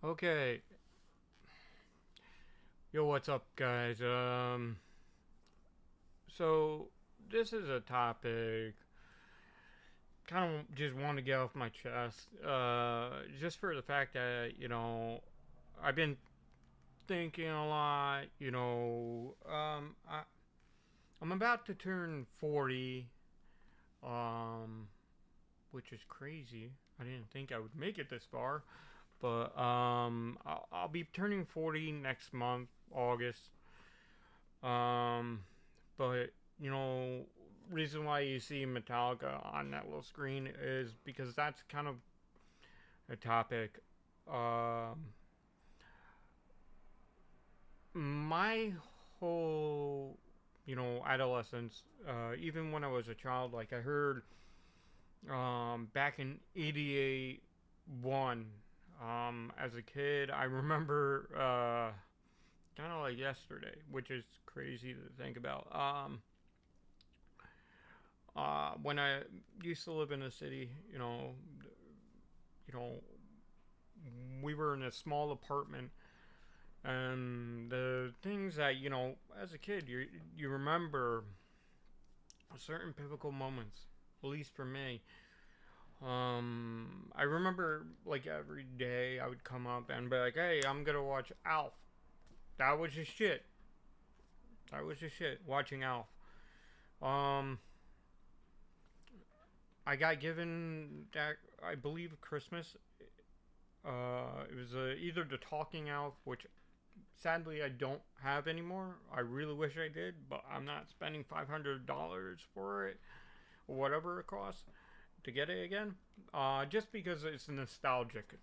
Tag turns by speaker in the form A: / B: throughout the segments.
A: Okay. Yo, what's up, guys? So this is a topic kind of just want to get off my chest. Just for the fact that I've been thinking a lot. I'm about to turn 40. Um, which is crazy. I didn't think I would make it this far, but I'll be turning 40 next month, August. Um, but you know, reason why you see Metallica on that little screen is because that's kind of a topic. Um, my whole, adolescence, even when I was a child, like I heard back in '88 one. As a kid, I remember kind of like yesterday, which is crazy to think about. When I used to live in a city, you know, we were in a small apartment, and the things that as a kid, you remember certain pivotal moments. At least for me, I remember like every day I would come up and be like, "Hey, I'm gonna watch Alf." That was just shit. That was just shit. Watching Alf. Um, I got given that I believe Christmas. It was either the Talking Elf, which sadly I don't have anymore. I really wish I did, but I'm not spending $500 for it or whatever it costs to get it again. Just because it's nostalgic,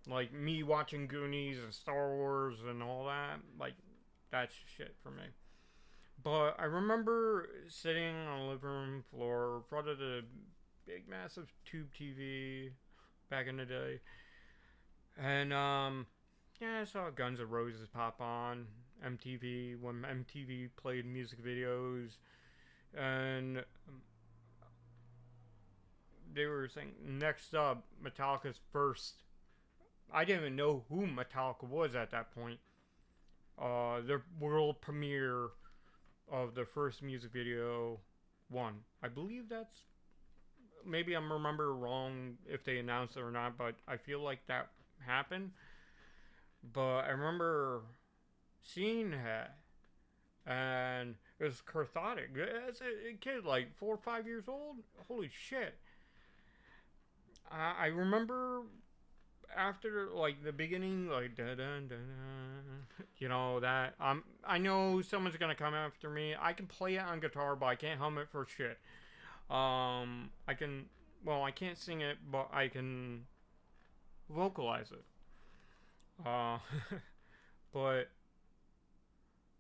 A: like me watching Goonies and Star Wars and all that. Like that's shit for me. But I remember sitting on the living room floor in front of the big, massive tube TV back in the day, and yeah, I saw Guns N' Roses pop on MTV when MTV played music videos, and they were saying next up Metallica's first. I didn't even know who Metallica was at that point. Their world premiere of their first music video one. I believe that's maybe I'm remember wrong if they announced it or not, but I feel like that happened. But I remember seeing that, and it was cathartic. As a kid, like 4 or 5 years old, holy shit! I remember after like the beginning, like da da da da, that I know someone's gonna come after me. I can play it on guitar, but I can't hum it for shit. I can. Well, I can't sing it, but I can vocalize it. Uh, but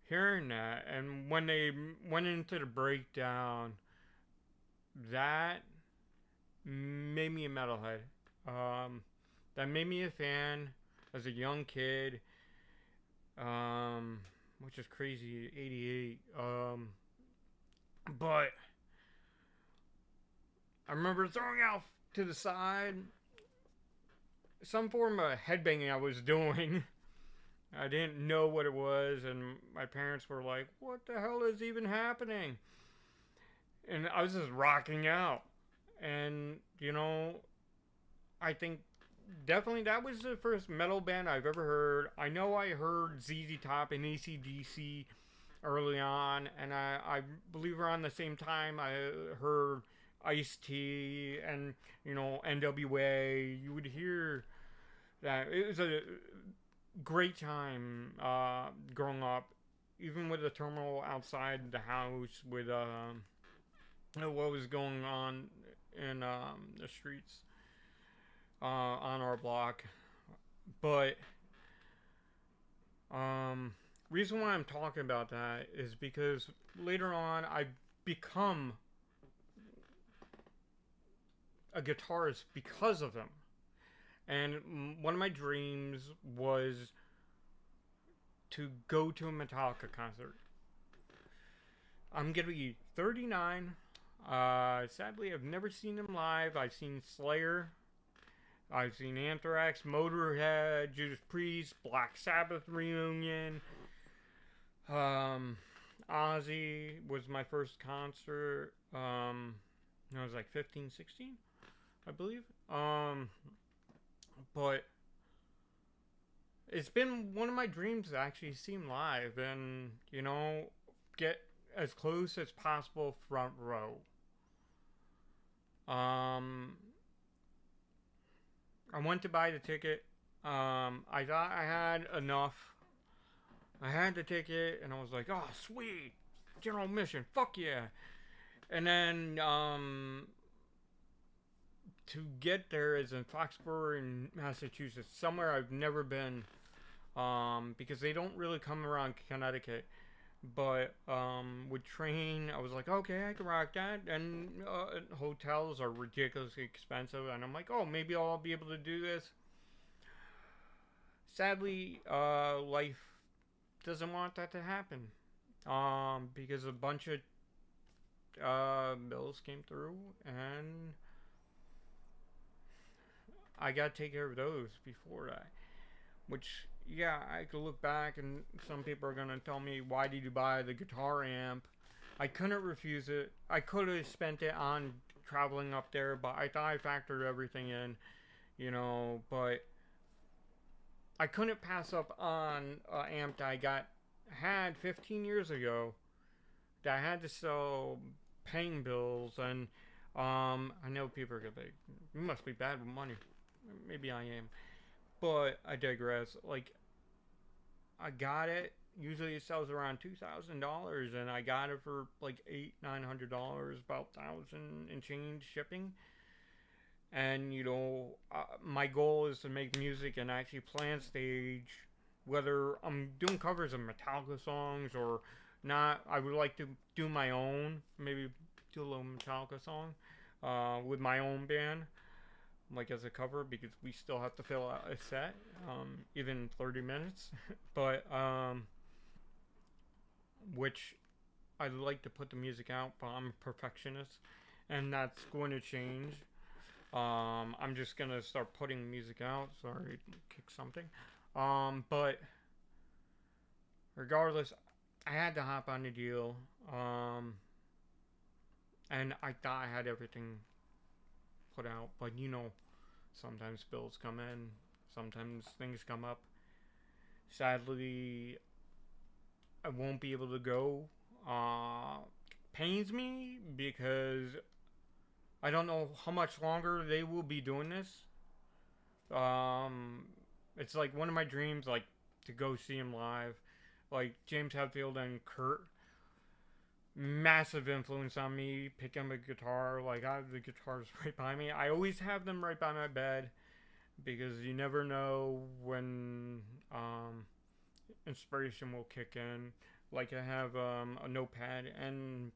A: hearing that, and when they went into the breakdown, that made me a metalhead. Um, that made me a fan as a young kid. Which is crazy. '88. But I remember throwing out to the side some form of headbanging I was doing. I didn't know what it was, and my parents were like, "What the hell is even happening?" And I was just rocking out. And, I think definitely that was the first metal band I've ever heard. I know I heard ZZ Top and AC/DC early on, and I believe around the same time I heard Ice T and, NWA. You would hear that. It was a great time growing up, even with the turmoil outside the house with what was going on in the streets on our block. But reason why I'm talking about that is because later on I become a guitarist because of them. And one of my dreams was to go to a Metallica concert. I'm gonna be 39. Sadly, I've never seen them live. I've seen Slayer, I've seen Anthrax, Motorhead, Judas Priest, Black Sabbath reunion. Um, Ozzy was my first concert. I was like 15, 16, I believe. But it's been one of my dreams to actually see him live and, get as close as possible front row. Um, I went to buy the ticket. I thought I had enough. I had the ticket and I was like, oh, sweet. General admission. Fuck yeah. And then, to get there is in Foxborough in Massachusetts, somewhere I've never been, because they don't really come around Connecticut. But with train, I was like, okay, I can rock that. And hotels are ridiculously expensive, and I'm like, oh, maybe I'll be able to do this. Sadly, life doesn't want that to happen, because a bunch of bills came through, and I got to take care of those before that. Which, yeah, I could look back and some people are going to tell me, why did you buy the guitar amp? I couldn't refuse it. I could have spent it on traveling up there, but I thought I factored everything in, but I couldn't pass up on an amp that had 15 years ago that I had to sell paying bills, and I know people are going to be, you must be bad with money. Maybe I am. But I digress. Like, I got it. Usually it sells around $2,000, and I got it for like $800-900, about 1,000 and change shipping. And my goal is to make music and actually play on stage. Whether I'm doing covers of Metallica songs or not, I would like to do my own. Maybe do a little Metallica song with my own band, like as a cover, because we still have to fill out a set, even 30 minutes. But which I like to put the music out, but I'm a perfectionist, and that's going to change. I'm just gonna start putting music out. Sorry, kick something. But regardless, I had to hop on the deal. And I thought I had everything put out, but sometimes bills come in, sometimes things come up. Sadly, I won't be able to go. Pains me because I don't know how much longer they will be doing this. It's like one of my dreams, like to go see him live. Like James Hetfield and Kurt, massive influence on me. Picking up a guitar, like I have the guitars right by me. I always have them right by my bed because you never know when inspiration will kick in. Like I have a notepad and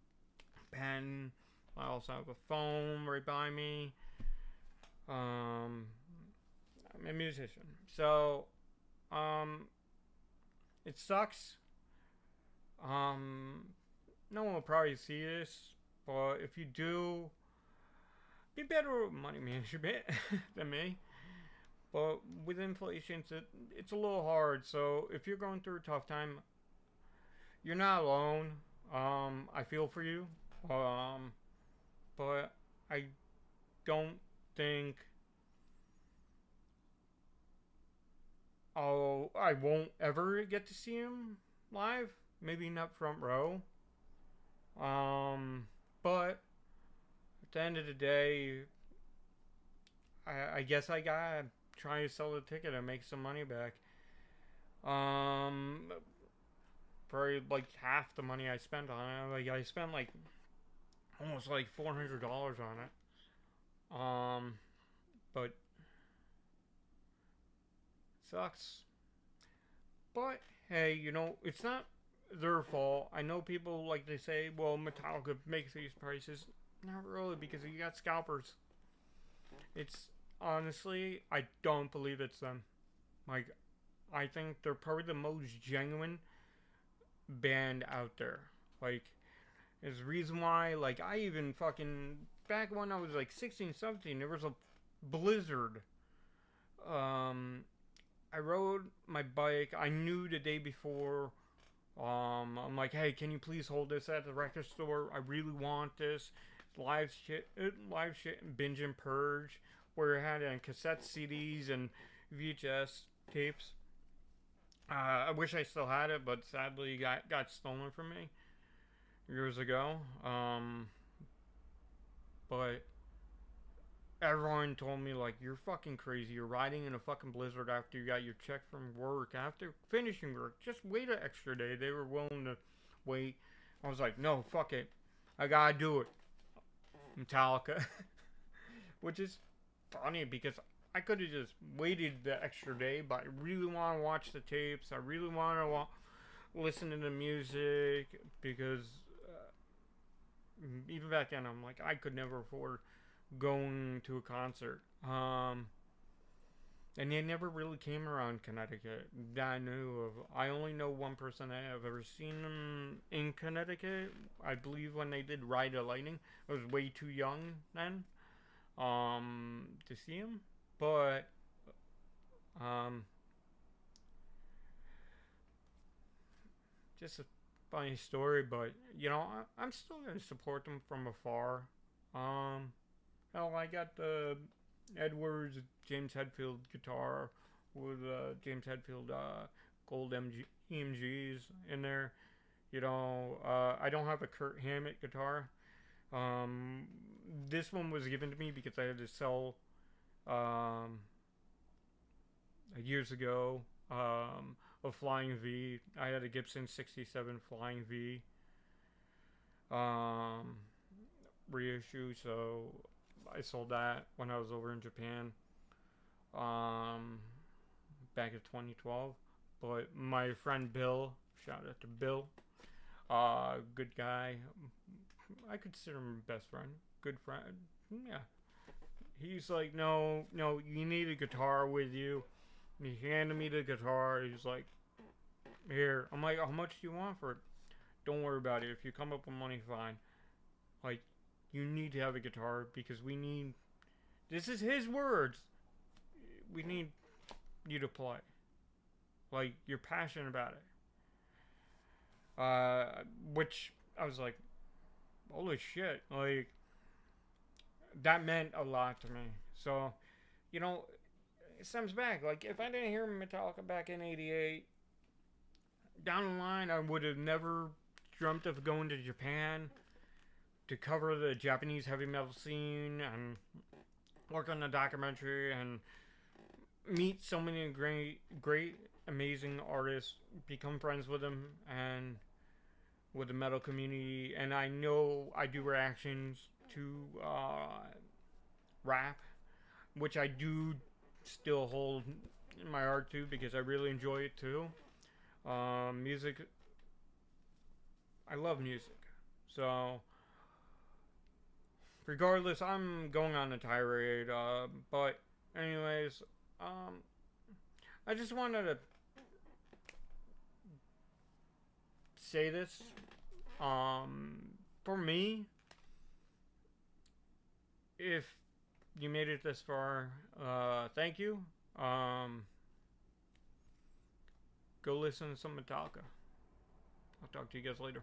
A: pen. I also have a phone right by me. I'm a musician, so it sucks. No one will probably see this, but if you do, be better with money management than me. But with inflation, it's a little hard. So if you're going through a tough time, you're not alone. I feel for you. But I don't think I won't ever get to see him live. Maybe not front row. But at the end of the day, I guess I gotta try to sell the ticket and make some money back. Um, Probably like half the money I spent on it. Like I spent like almost like $400 on it. But sucks. But hey, it's not their fault. I know people like to say, well, Metallica makes these prices. Not really, because you got scalpers. It's honestly, I don't believe it's them. Like, I think they're probably the most genuine band out there. Like, there's a reason why, like, I even fucking, back when I was like 16, 17, there was a blizzard I rode my bike. I knew the day before. I'm like, hey, can you please hold this at the record store? I really want this. Live shit, and binge and purge, where it had cassette CDs and VHS tapes. I wish I still had it, but sadly got stolen from me years ago. But everyone told me like, you're fucking crazy. You're riding in a fucking blizzard after you got your check from work. After finishing work, just wait an extra day. They were willing to wait. I was like, no, fuck it. I gotta do it. Metallica. Which is funny because I could have just waited the extra day, but I really want to watch the tapes. I really want to listen to the music because even back then, I'm like, I could never afford going to a concert. And they never really came around Connecticut that I knew of. I only know one person I have ever seen them in Connecticut. I believe when they did Ride the Lightning. I was way too young then to see him. But just a funny story. But I'm still gonna support them from afar. Hell, I got the Edwards James Hetfield guitar with James Hetfield gold EMGs in there. I don't have a Kurt Hammett guitar. This one was given to me because I had to sell years ago a Flying V. I had a Gibson 67 Flying V reissue, so I sold that when I was over in Japan back in 2012. But my friend Bill, shout out to Bill, good guy. I consider him a best friend, good friend. Yeah, he's like, no, you need a guitar with you. And he handed me the guitar. He's like, here. I'm like, how much do you want for it? Don't worry about it. If you come up with money, fine. Like, you need to have a guitar because we need. This is his words. We need you to play. Like, you're passionate about it. Which I was like, holy shit. Like, that meant a lot to me. So, it stems back. Like, if I didn't hear Metallica back in '88, down the line, I would have never dreamt of going to Japan to cover the Japanese heavy metal scene and work on the documentary and meet so many great, amazing artists, become friends with them and with the metal community. And I know I do reactions to rap, which I do still hold in my heart too because I really enjoy it too. Music, I love music. So, regardless, I'm going on a tirade. But, anyways, I just wanted to say this. For me, if you made it this far, thank you. Go listen to some Metallica. I'll talk to you guys later.